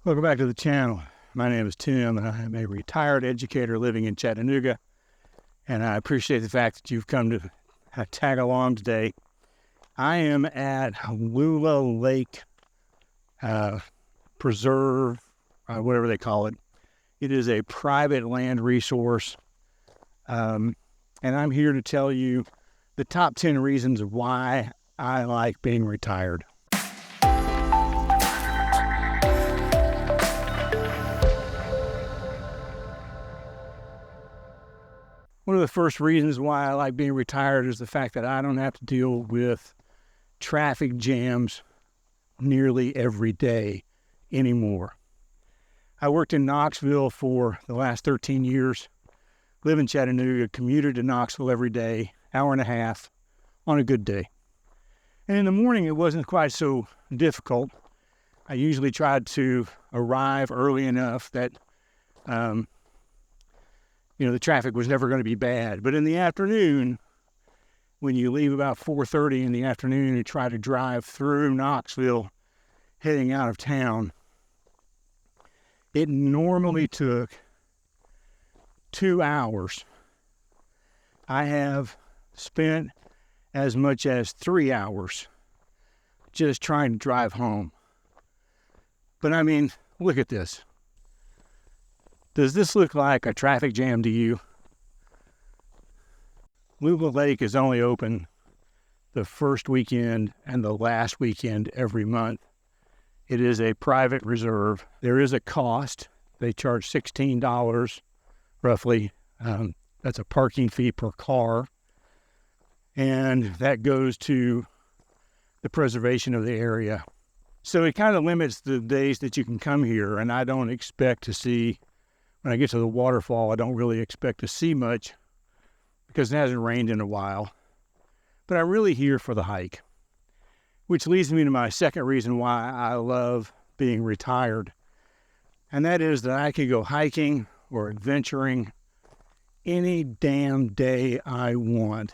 Welcome back to the channel. My name is Tim, and I am a retired educator living in Chattanooga, and I appreciate the fact that you've come to tag along today. I am at Lula Lake Preserve, whatever they call it. It is a private land resource, and I'm here to tell you the top 10 reasons why I like being retired. One of the first reasons why I like being retired is the fact that I don't have to deal with traffic jams nearly every day anymore. I worked in Knoxville for the last 13 years, live in Chattanooga, commuted to Knoxville every day, hour and a half on a good day. And in the morning, it wasn't quite so difficult. I usually tried to arrive early enough that the traffic was never going to be bad. But in the afternoon, when you leave about 4:30 in the afternoon and try to drive through Knoxville, heading out of town, it normally took 2 hours. I have spent as much as 3 hours just trying to drive home. But I mean, look at this. Does this look like a traffic jam to you? Lula Lake is only open the first weekend and the last weekend every month. It is a private reserve. There is a cost. They charge $16 roughly. That's a parking fee per car. And that goes to the preservation of the area. So it kind of limits the days that you can come here, and I don't expect to see. When I get to the waterfall, I don't really expect to see much because it hasn't rained in a while. But I'm really here for the hike, which leads me to my second reason why I love being retired. And that is that I can go hiking or adventuring any damn day I want.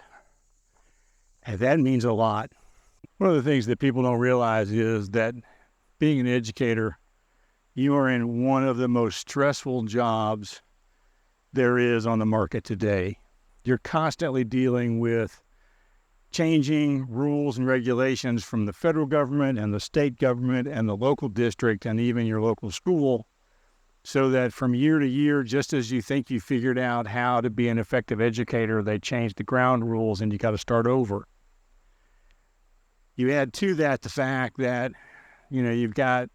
And that means a lot. One of the things that people don't realize is that being an educator, you are in one of the most stressful jobs there is on the market today. You're constantly dealing with changing rules and regulations from the federal government and the state government and the local district and even your local school, so that from year to year, just as you think you figured out how to be an effective educator, they change the ground rules and you got to start over. You add to that the fact that, you've got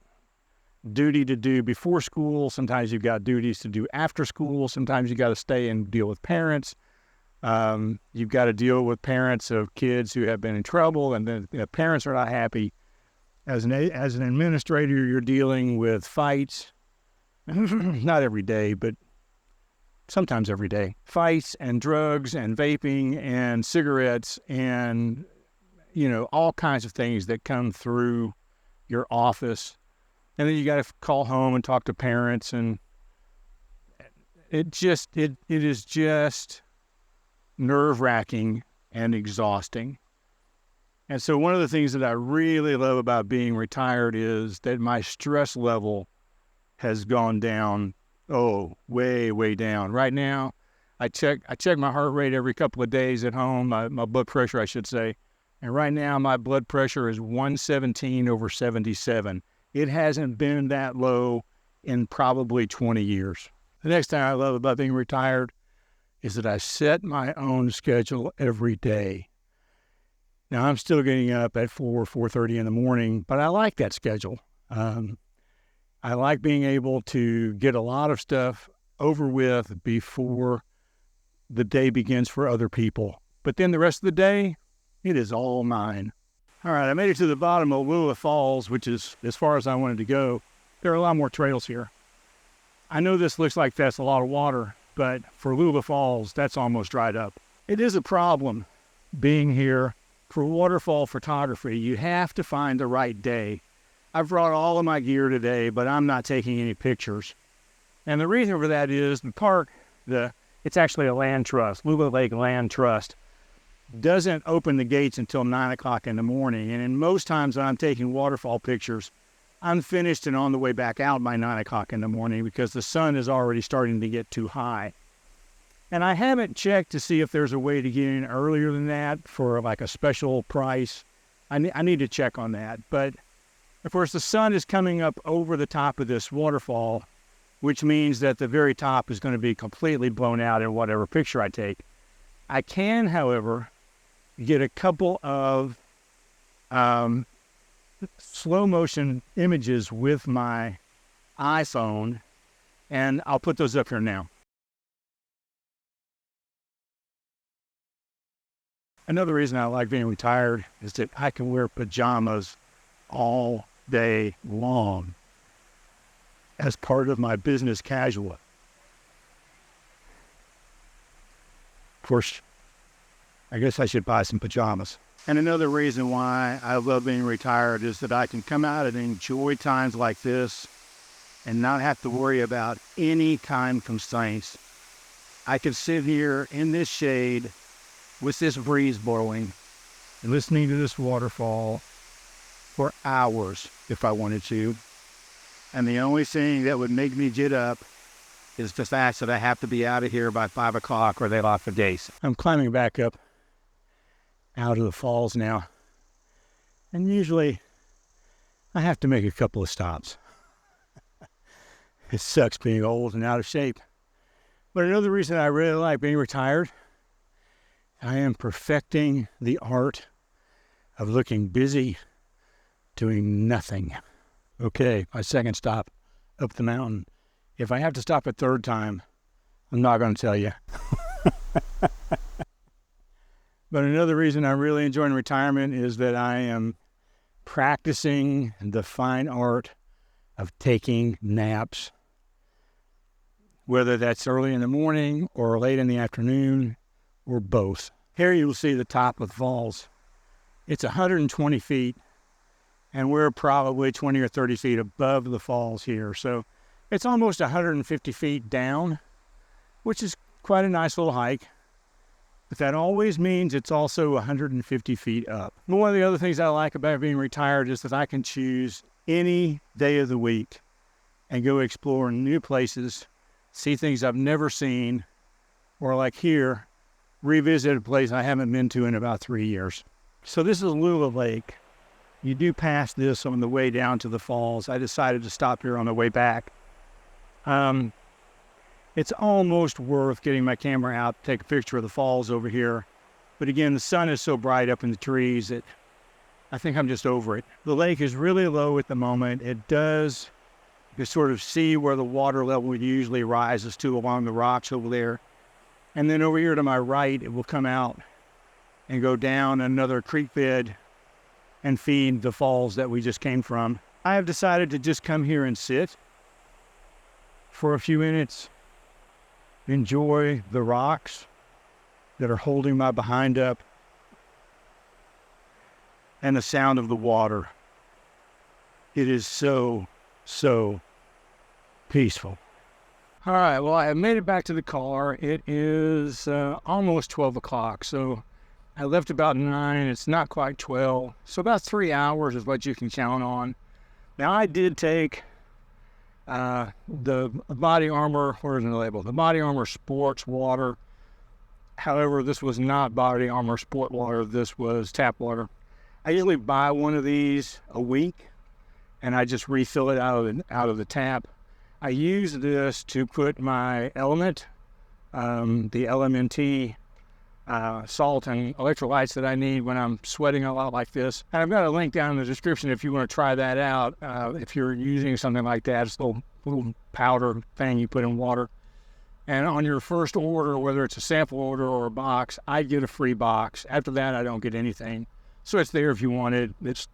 duty to do before school. Sometimes you've got duties to do after school. Sometimes you got to stay and deal with parents. You've got to deal with parents of kids who have been in trouble, and then parents are not happy. As an administrator, you're dealing with fights, not every day, but sometimes every day. Fights and drugs and vaping and cigarettes and, all kinds of things that come through your office. And then you got to call home and talk to parents, and it is just nerve-wracking and exhausting. And so one of the things that I really love about being retired is that my stress level has gone down, way, way down. Right now, I check my heart rate every couple of days at home, my blood pressure, I should say. And right now, my blood pressure is 117/77. It hasn't been that low in probably 20 years. The next thing I love about being retired is that I set my own schedule every day. Now, I'm still getting up at 4:30 in the morning, but I like that schedule. I like being able to get a lot of stuff over with before the day begins for other people. But then the rest of the day, it is all mine. All right, I made it to the bottom of Lula Falls, which is as far as I wanted to go. There are a lot more trails here. I know this looks like that's a lot of water, but for Lula Falls, that's almost dried up. It is a problem being here for waterfall photography. You have to find the right day. I've brought all of my gear today, but I'm not taking any pictures. And the reason for that is the park, it's actually a land trust, Lula Lake Land Trust, doesn't open the gates until 9 o'clock in the morning. And in most times when I'm taking waterfall pictures, I'm finished and on the way back out by 9 o'clock in the morning because the sun is already starting to get too high. And I haven't checked to see if there's a way to get in earlier than that for like a special price. I need to check on that. But of course, the sun is coming up over the top of this waterfall, which means that the very top is going to be completely blown out in whatever picture I take. I can, however, get a couple of slow motion images with my iPhone, and I'll put those up here now. Another reason I like being retired is that I can wear pajamas all day long as part of my business casual. Of course, I guess I should buy some pajamas. And another reason why I love being retired is that I can come out and enjoy times like this and not have to worry about any time constraints. I can sit here in this shade with this breeze blowing and listening to this waterfall for hours if I wanted to. And the only thing that would make me get up is the fact that I have to be out of here by 5 o'clock or they lock the gates. I'm climbing back up out of the falls now. And usually I have to make a couple of stops. It sucks being old and out of shape. But another reason I really like being retired, I am perfecting the art of looking busy, doing nothing. Okay, my second stop up the mountain. If I have to stop a third time, I'm not going to tell you. But another reason I'm really enjoying retirement is that I am practicing the fine art of taking naps, whether that's early in the morning or late in the afternoon or both. Here you'll see the top of the falls. It's 120 feet, and we're probably 20 or 30 feet above the falls here. So it's almost 150 feet down, which is quite a nice little hike. But that always means it's also 150 feet up. One of the other things I like about being retired is that I can choose any day of the week and go explore new places, see things I've never seen, or like here, revisit a place I haven't been to in about 3 years. So this is Lula Lake. You do pass this on the way down to the falls. I decided to stop here on the way back. It's almost worth getting my camera out to take a picture of the falls over here. But again, the sun is so bright up in the trees that I think I'm just over it. The lake is really low at the moment. It does, you sort of see where the water level usually rises to along the rocks over there. And then over here to my right, it will come out and go down another creek bed and feed the falls that we just came from. I have decided to just come here and sit for a few minutes, enjoy the rocks that are holding my behind up and the sound of the water. It is so, so peaceful. All right, well, I have made it back to the car. It is almost 12 o'clock, so I left about 9. It's not quite 12, so about 3 hours is what you can count on. Now, I did take the Body Armor, where's the label? The Body Armor Sports Water. However, this was not Body Armor Sport Water. This was tap water. I usually buy one of these a week, and I just refill it out of the tap. I use this to put my element, the LMNT salt and electrolytes that I need when I'm sweating a lot like this. And I've got a link down in the description if you want to try that out. If you're using something like that, it's a little powder thing you put in water. And on your first order, whether it's a sample order or a box, I get a free box. After that, I don't get anything. So it's there if you want it. It's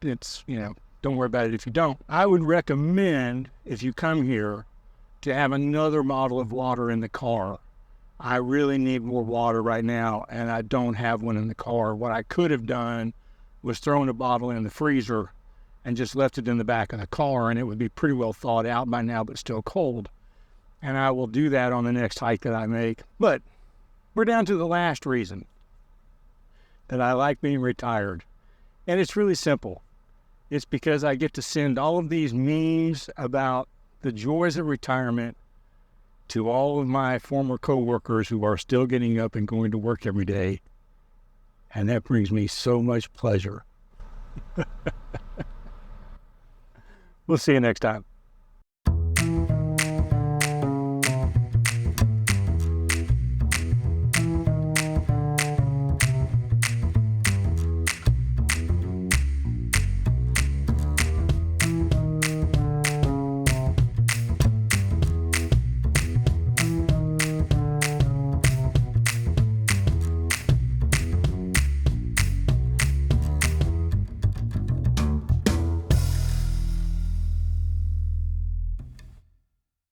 you know, don't worry about it if you don't. I would recommend, if you come here, to have another bottle of water in the car. I really need more water right now, and I don't have one in the car. What I could have done was thrown a bottle in the freezer and just left it in the back of the car, and it would be pretty well thawed out by now, but still cold. And I will do that on the next hike that I make. But we're down to the last reason that I like being retired. And it's really simple. It's because I get to send all of these memes about the joys of retirement to all of my former coworkers who are still getting up and going to work every day. And that brings me so much pleasure. We'll see you next time.